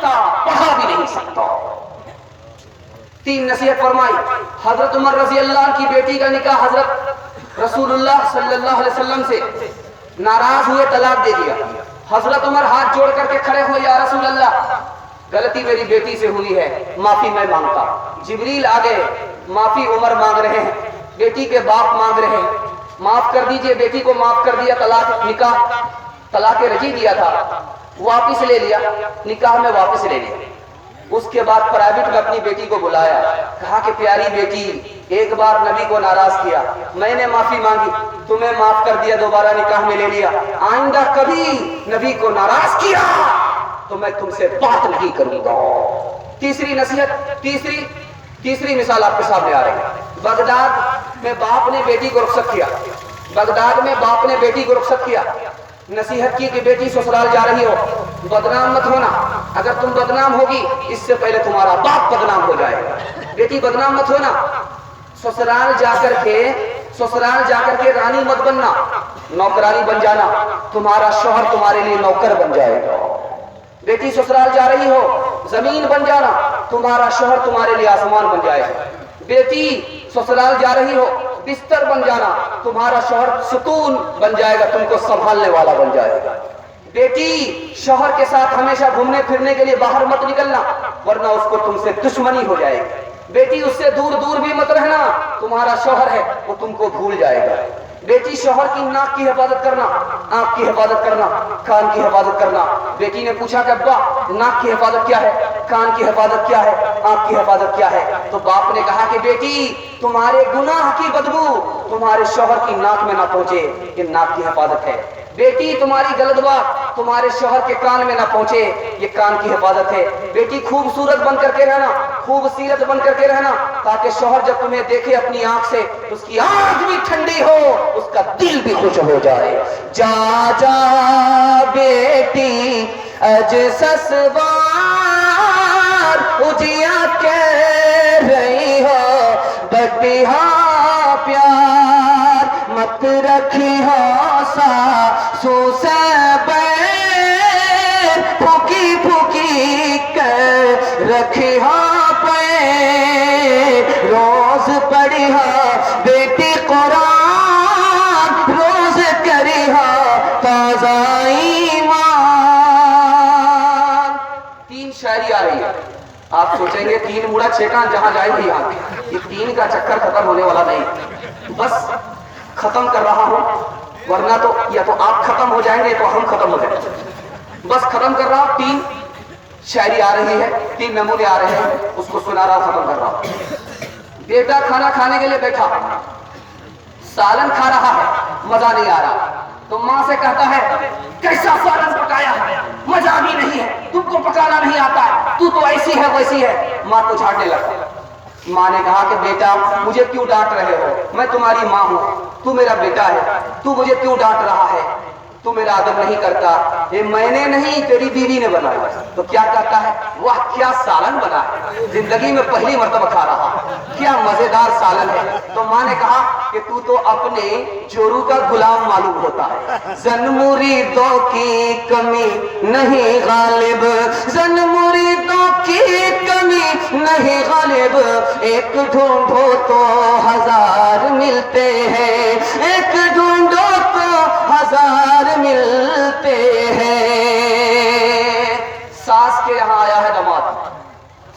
सकता, पढ़ा भी नहीं सकता। 3 नसीहत फरमाई। हजरत उमर रजी अल्लाह की बेटी का निकाह हजरत रसूलुल्लाह सल्लल्लाहु अलैहि वसल्लम से नाराज हुए, तलाक दे दिया। हजरत उमर हाथ जोड़ करके खड़े हुए, या रसूल अल्लाह, गलती मेरी बेटी से हुई है, माफी मैं मांगता। जिब्रील आ गए, माफी उमर मांग रहे हैं, बेटी के बाप मांग रहे हैं, माफ कर दीजिए, बेटी को माफ कर दिया, तलाक निकाह तलाक रजी दिया था वापिस ले लिया, निकाह में वापिस ले लिया। उसके बाद प्राइवेट में अपनी बेटी को बुलाया, कहा कि प्यारी बेटी, एक बार नबी को नाराज किया, मैंने माफी मांगी, तुम्हें माफ कर दिया, दोबारा निकाह में ले लिया, आइंदा कभी नबी को नाराज किया तो मैं तुमसे बात नहीं करूंगा। तीसरी नसीहत, तीसरी मिसाल आपके सामने आ रही है। बगदाद में बाप ने बेटी को रुखसत किया, बगदाद में बाप ने बेटी को रुखसत किया, नसीहत की कि बेटी ससुराल जा रही हो, बदनाम मत होना, अगर तुम बदनाम होगी इससे पहले तुम्हारा बाप बदनाम हो जाएगा। बेटी बदनाम मत होना, ससुराल जाकर के रानी मत बनना, नौकरानी बन जाना, तुम्हारा शौहर तुम्हारे लिए नौकर बन जाएगा। बेटी ससुराल जा रही हो, जमीन बन जाना, तुम्हारा शौहर तुम्हारे लिए आसमान बन जाएगा। बेटी ससुराल जा रही हो, बिस्तर बन जाना, तुम्हारा शौहर सुकून बन जाएगा, तुमको संभालने वाला बन जाएगा। बेटी शौहर के साथ हमेशा घूमने फिरने के लिए बाहर मत निकलना, वरना उसको तुमसे दुश्मनी हो जाएगी। बेटी उससे दूर दूर भी मत रहना, तुम्हारा शौहर है वो तुमको भूल जाएगा। बेटी शौहर की नाक की हिफाजत करना, आंख की हिफाजत करना, कान की हिफाजत करना। बेटी ने पूछा कि अब्बा नाक की हिफाजत क्या है, कान की हिफाजत क्या है, आंख की हिफाजत क्या है? तो बाप ने कहा कि बेटी तुम्हारे गुनाह की बदबू तुम्हारे शौहर की नाक में ना पहुंचे, ये नाक की हिफाजत है। बेटी तुम्हारी गलत बात तुम्हारे शौहर के कान में ना पहुंचे, ये कान की हिफाजत है। बेटी खूबसूरत बन करके रहना, खूबसीरत बन करके रहना, ताकि शौहर जब तुम्हें देखे अपनी आंख से, उसकी आंख भी ठंडी हो, उसका दिल भी खुश हो जाए। जा जा बेटी अज ससवार उजिया कह रही हो, बटिया प्यार मत रखी हो सासू से बैर, फूकी फूकी कर रखी हो पैर, रोज पढ़ी हो बेटी कुरान, रोज करी हो ताज़ा ईमान। 3 शायरी आ रही है, आप सोचेंगे 3 मुड़ा 6 कान जहां जाएगी यहाँ, ये 3 का चक्कर खत्म होने वाला नहीं। बस खत्म कर रहा हूं, वरना तो या तो आप खत्म हो जाएंगे तो हम खत्म हो जाएंगे। बस खत्म कर रहा हूं, 3 शायरी आ रही है, 3 नमूने आ रहे हैं, उसको सुना रहा, खत्म कर रहा हूं। बेटा खाना खाने के लिए बैठा, सालन खा रहा है, मजा नहीं आ रहा, तो माँ से कहता है कैसा सालन पकाया है, मजा भी नहीं है, तुमको पकाना नहीं आता है, तू तो ऐसी है वैसी है। माँ को झाड़ने लगा। माँ ने कहा कि बेटा मुझे क्यों डांट रहे हो, मैं तुम्हारी माँ हूँ, तू मेरा बेटा है, तू मुझे क्यों डांट रहा है, तू मेरा अदब नहीं करता। ये मैंने नहीं तेरी बीवी ने बनाया। तो क्या कहता है, वाह क्या सालन बना है, जिंदगी में पहली मर्तबा खा रहा, क्या मजेदार सालन है। तो माँ ने कहा कि तू तो अपने जोरू का गुलाम मालूम होता है, जन मुरीदों की कमी नहीं गालिब, जन मुरीदों की कमी नहीं गालिब, एक ढूंढो तो 1000 मिलते हैं, एक ढूंढो तो 1000 मिलते हैं। सास के यहाँ आया है दामाद,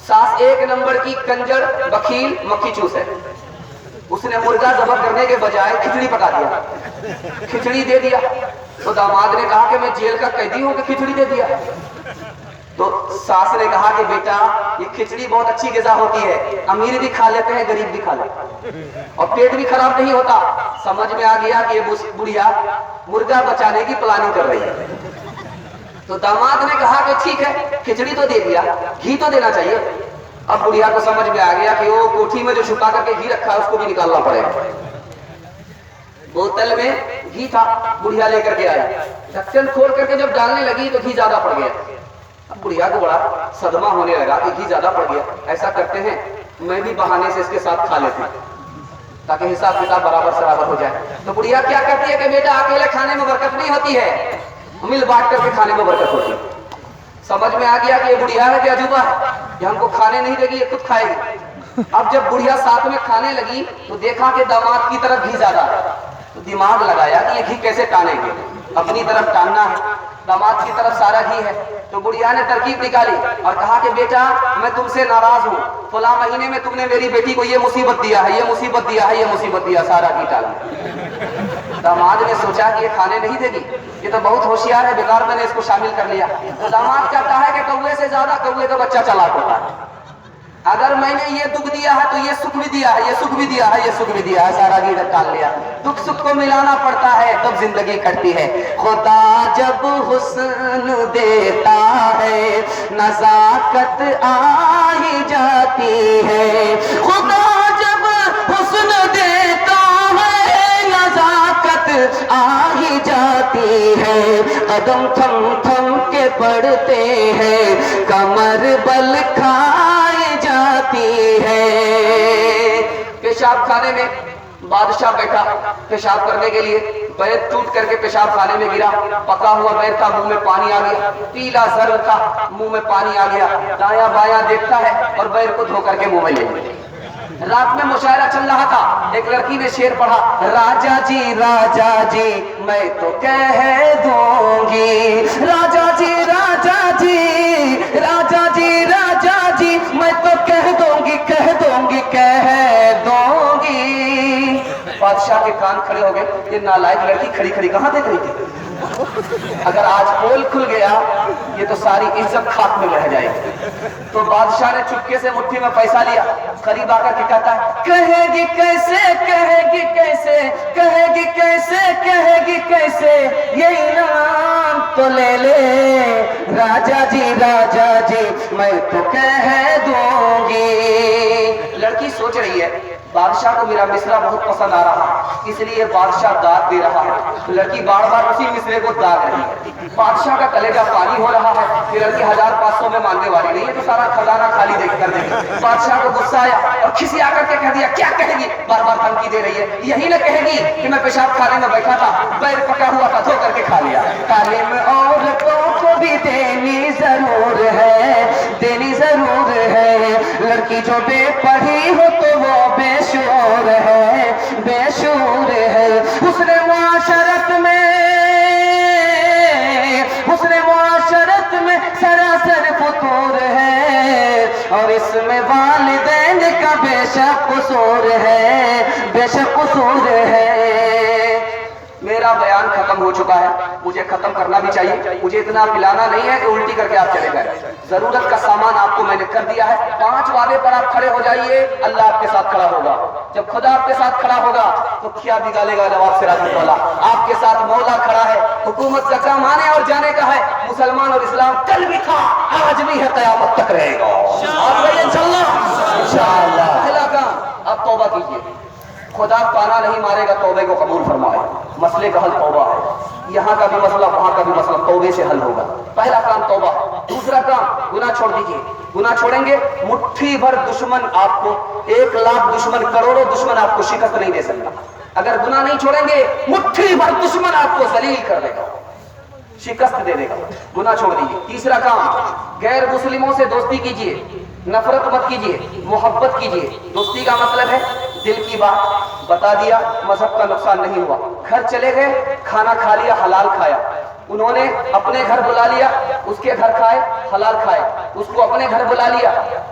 सास 1 नंबर की कंजर बखील मक्खी चूस है। उसने मुर्गा ज़ब्ह करने के बजाय खिचड़ी पका दिया, खिचड़ी दे दिया। तो दामाद ने कहा कि मैं जेल का कैदी हूं कि खिचड़ी दे दिया। तो सास ने कहा कि बेटा ये खिचड़ी बहुत अच्छी ग़िज़ा होती है, अमीर भी खा लेते हैं, गरीब भी खा लेते हैं, और पेट भी खराब नहीं होता। समझ में आ गया कि ये बुढ़िया मुर्गा बचाने की प्लानिंग कर रही है। तो दामाद ने कहा कि ठीक है, खिचड़ी तो दे दिया, घी तो देना चाहिए। अब बुढ़िया को समझ में आ गया कि वो कोठी में जो छुपा करके घी रखा है उसको भी निकालना पड़ेगा। बोतल में घी था, बुढ़िया लेकर के आई, ढक्कन खोल करके जब डालने लगी तो घी ज्यादा पड़ गया। अब बुढ़िया को बड़ा सदमा होने लगा कि घी ज्यादा पड़ गया। ऐसा करते हैं मैं भी बहाने से इसके साथ खा लेती हूँ ताकि हिसाब किताब बराबर सराबर हो जाए। तो बुढ़िया क्या कहती है कि बेटा अकेले खाने में बरकत नहीं होती है, मिल बांट करके खाने में बरकत होती है। समझ में आ गया कि ये बुढ़िया है कि अजूबा है, ये हमको खाने नहीं देगी, ये खुद खाएगी। अब जब बुढ़िया साथ में खाने लगी तो देखा कि दामाद की तरफ घी ज्यादा है, तो दिमाग लगाया कि ये घी कैसे टानेंगे, अपनी तरफ टानना है, दामाद की तरफ सारा घी है। तो बुढ़िया ने तरकीब निकाली और कहा कि बेटा मैं तुमसे नाराज हूँ, फला महीने में तुमने मेरी बेटी को ये मुसीबत दिया है, ये मुसीबत दिया है, ये मुसीबत दिया, सारा घी डाला। दामाद ने सोचा कि ये खाने नहीं देगी, ये तो बहुत होशियार है, बेकार मैंने इसको शामिल कर लिया। तो दामाद कहता है कि कौवे से ज्यादा कौवे का बच्चा चालाक होता है, अगर मैंने ये दुख दिया है तो ये सुख भी दिया है, ये सुख भी दिया है, ये सुख भी दिया है, सारा घी डाल लिया। दुख सुख को मिलाना पड़ता है तब जिंदगी कटती है। खुदा जब हुस्न देता है नजाकत आ ही जाती है, खुदा जब हुस्न देता है नजाकत आ ही जाती है। कदम थम थम के पड़ते हैं, कमर बल खाई जाती है। पेशाब खाने में बादशाह बैठा पेशाब करने के लिए, बैर टूट करके पेशाब खाने में गिरा, पका हुआ बैर था, मुंह में पानी आ गया, पीला जर था, मुंह में पानी आ गया, दायां बायां देखता है और बैर को धो करके मुंह में ले लिया। रात में मुशायरा चल रहा था, एक लड़की ने शेर पढ़ा, राजा जी मैं तो कह दूंगी, राजा जी मैं तो कह दूंगी, कह दूंगी, कह दूंगी। बादशाह के कान खड़े हो गए, ये नालायक लड़की खड़ी खड़ी कहाँ देख रही थी, अगर आज पोल खुल गया ये तो सारी इज्जत खाक में रह जाएगी। तो बादशाह ने चुपके से मुट्ठी में पैसा लिया, करीब आकर के कहता है, कहेगी कैसे, कहेगी कैसे, कहेगी कैसे, कहेगी कैसे, ये इनाम तो ले ले, राजा जी मैं तो कह दूंगी। लड़की सोच रही है बादशाह को मेरा मिसरा बहुत पसंद आ रहा, इसलिए बादशाह दाद दे रहा है। लड़की बार बार उसी मिसरे को दाग रही है, बादशाह का कलेजा पानी हो रहा है। ये लड़की 1500 में मानने वाली नहीं है, तो सारा खजाना खाली देख कर देगी। बादशाह को गुस्सा आया और खिसी आकर के कह दिया, क्या कहेगी, बार बार धमकी दे रही है, यही न कहेगी कि मैं पेशाब खाने में बैठा था, बैर पका हुआ था, धो करके खा लिया। तालीम औरतों को भी देनी जरूर है, देनी जरूर है। लड़की जो बेपढ़ी हो तो वो बेशूर है, बेशूर है। हुस्न मुआशरत में सरासर फतूर है, और इसमें वालिदैन का बेशक कसूर है, बेशक कसूर है। मेरा बयान खत्म हो चुका है, मुझे खत्म करना भी चाहिए। मुझे इतना पिलाना नहीं है कि उल्टी करके आप चले गए। जरूरत का सामान आपको मैंने कर दिया है। 5 वादे पर आप खड़े हो जाइए, अल्लाह आपके साथ खड़ा होगा। जब खुदा आपके साथ खड़ा होगा तो क्या बिगाड़ेगा नवाब सिराजुद्दौला, आपके साथ मौला खड़ा है। हुकूमत का काम आने और जाने का है। मुसलमान और इस्लाम कल भी था, आज भी है, कयामत तक रहेगा। आप रहिए इंशाअल्लाह। पहला काम, अब तौबा कीजिए। खुदा पाना नहीं मारेगा, तौबे को कबूल फरमाए। मसले का हल तौबा है, यहाँ का भी मसला वहाँ का भी मसला तौबे से हल होगा। पहला काम तौबा। दूसरा काम, गुनाह छोड़ दीजिए। गुनाह छोड़ेंगे, मुट्ठी भर दुश्मन आपको, 1 लाख दुश्मन, करोड़ों दुश्मन आपको शिकस्त नहीं दे सकता। अगर गुनाह नहीं छोड़ेंगे, मुट्ठी भर दुश्मन आपको जलील कर देगा, शिकस्त दे देगा। गुनाह छोड़ दीजिए। तीसरा काम, गैर मुस्लिमों से दोस्ती कीजिए, नफरत मत कीजिए, मोहब्बत कीजिए। दोस्ती का मतलब है दिल की बात बता दिया, मजहब का नुकसान नहीं हुआ। घर चले गए, खाना खा लिया, हलाल खाया। उन्होंने अपने घर बुला लिया, उसके घर खाए, हलाल खाए। उसको अपने घर बुला लिया,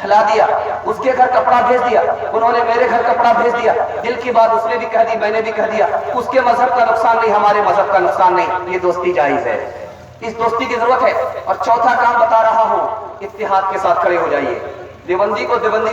खिला दिया, उसके घर कपड़ा भेज दिया, उन्होंने मेरे घर कपड़ा भेज दिया। दिल की बात उसने भी कह दी, मैंने भी कह दिया। उसके मजहब का नुकसान नहीं, हमारे मजहब का नुकसान नहीं। ये दोस्ती जायज है, इस दोस्ती की जरूरत है। और चौथा काम बता रहा हूँ, इत्तेहाद के साथ खड़े हो जाइए। देवबंदी को देवबंदी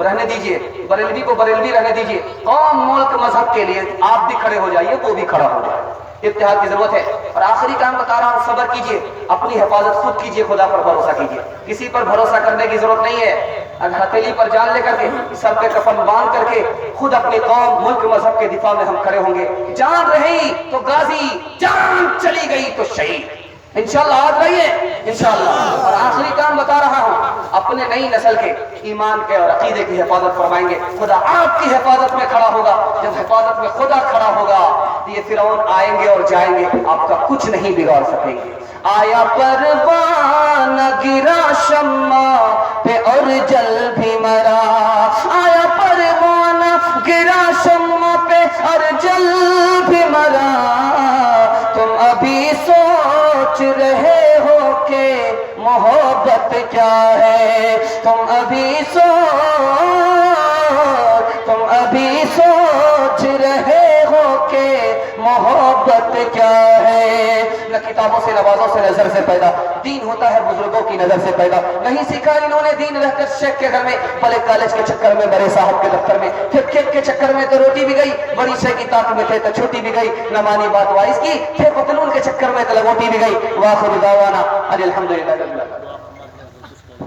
रहने दीजिए, बरेलवी को बरेलवी रहने दीजिए। कौम मुल्क मजहब के लिए आप भी खड़े हो जाइए, वो भी खड़ा हो जाए। इत्तेहाद की जरूरत है। और आखिरी काम बता रहा हूँ, सब्र कीजिए, अपनी हिफाजत खुद कीजिए, खुदा पर भरोसा कीजिए। किसी पर भरोसा करने की जरूरत नहीं है। अगर हथेली पर जान लेकर के, सर पे कफन बांध करके खुद अपनी कौम मुल्क मजहब के दिफा में हम खड़े होंगे। जान रही तो गाजी, जान चली गई तो शहीद। इंशाअल्लाह आज रहिए इंशाअल्लाह। और आखिरी काम बता रहा हूँ, अपने नई नस्ल के ईमान के और अकीदे की हिफाजत फरमाएंगे। खुदा आपकी हिफाजत में खड़ा होगा। जब हिफाजत में खुदा खड़ा होगा तो ये फिरौन आएंगे और जाएंगे, आपका कुछ नहीं बिगाड़ सकेंगे। آیا پروانہ گرا شمع پہ اور جل بھی مرا، آیا پروانہ گرا شمع پہ اور جل بھی مرا، تم ابھی سوچ رہے ہو کہ محبت کیا ہے، تم ابھی سوچ رہے ہو کہ محبت کیا ہے۔ نہ کتابوں سے نوازوں سے نظر سے پیدا، دین ہوتا ہے بزرگوں کی نظر سے پیدا، نہیں سیکھا انہوں نے دین رہ کر شیخ کے گھر میں، بڑے کالج کے چکر میں، بڑے صاحب کے دفتر میں، پھر کھیت کے چکر میں تو روٹی بھی گئی، بڑی شے کی طاق میں تھے تو چھوٹی بھی گئی، نہ مانی بات وائز کی، پھر پتلون کے چکر میں تو لگوٹی بھی گئی۔ وآخر دعوانا ان الحمدللہ رب العالمین۔